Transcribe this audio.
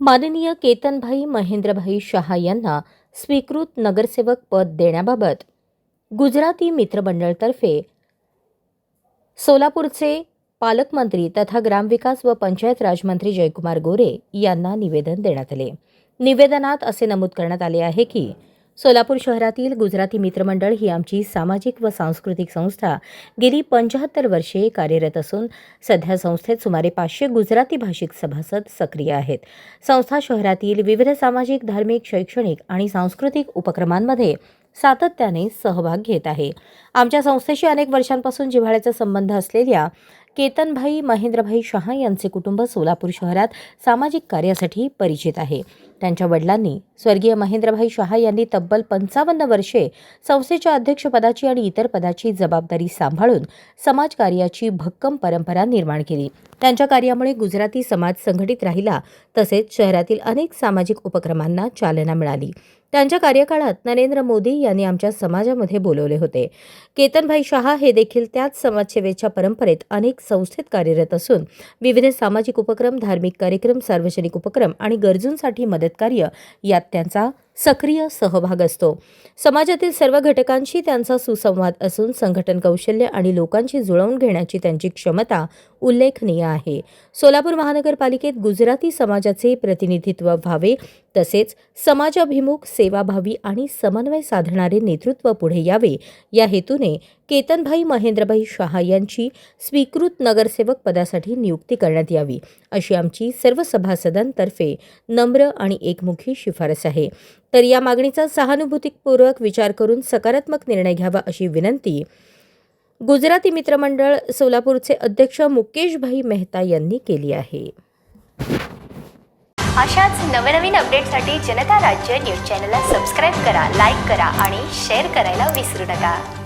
माननीय केतनभाई महेंद्रभाई शहा यांना स्वीकृत नगरसेवक पद देण्याबाबत गुजराती मित्रमंडळतर्फे सोलापूरचे पालकमंत्री तथा ग्रामविकास व पंचायत राज मंत्री जयकुमार गोरे यांना निवेदन देण्यात आले। निवेदनात असे नमूद करण्यात आले आहे की सोलापूर शहरातील गुजराती मित्रमंडळ ही आमची सामाजिक व सांस्कृतिक संस्था गेली 75 वर्षे कार्यरत असून सध्या संस्थेत सुमारे 500 गुजराती भाषिक सभासद सक्रिय आहेत। संस्था शहरातील विविध सामाजिक, धार्मिक, शैक्षणिक आणि सांस्कृतिक उपक्रमांमध्ये सातत्याने सहभाग घेत आहे। आमच्या संस्थेशी अनेक वर्षांपासून जिव्हाळ्याचा संबंध असलेल्या केतनभाई महेंद्रभाई शहा यांचे कुटुंब सोलापूर शहरात सामाजिक कार्यासाठी परिचित आहे। त्यांच्या वडिलांनी स्वर्गीय महेंद्रभाई शहा यांनी तब्बल 55 वर्षे संस्थेच्या अध्यक्षपदाची आणि इतर पदाची जबाबदारी सांभाळून समाजकार्याची भक्कम परंपरा निर्माण केली। त्यांच्या कार्यामुळे गुजराती समाज संघटित राहिला, तसेच शहरातील अनेक सामाजिक उपक्रमांना चालना मिळाली। त्यांच्या कार्यकाळात नरेंद्र मोदी यांनी आमच्या समाजामध्ये बोलवले होते। केतनभाई शहा हे देखील त्याच समाजसेवेच्या परंपरेत अनेक संस्थेत कार्यरत असून विविध सामाजिक उपक्रम, धार्मिक कार्यक्रम, सार्वजनिक उपक्रम आणि गरजूंसाठी मदत कार्य यात त्यांचा सक्रिय सहभाग असतो। समाजातील सर्व घटकांशी त्यांचा सुसंवाद असून संघटन कौशल्य आणि लोकांची जुळवून घेण्याची त्यांची क्षमता उल्लेखनीय आहे। सोलापूर महानगरपालिकेत गुजराती समाजाचे प्रतिनिधित्व व्हावे, तसेच समाजाभिमुख, सेवाभावी आणि समन्वय साधणारे नेतृत्व पुढे यावे या हेतूने केतनभाई महेंद्रभाई शहा यांची स्वीकृत नगरसेवक पदासाठी नियुक्ती करण्यात यावी, अशी आमची सर्व सभासदांतर्फे नम्र आणि एकमुखी शिफारस आहे। तर या मागणीचा सहानुभूतीपूर्वक विचार करून सकारात्मक निर्णय घ्यावा अशी विनंती गुजराती मित्रमंडळ सोलापूरचे अध्यक्ष मुकेशभाई मेहता यांनी केली आहे। अशाच नवनवीन अपडेटसाठी जनता राज्य न्यूज चॅनलला सबस्क्राईब करा, लाईक करा आणि शेअर करायला विसरू नका।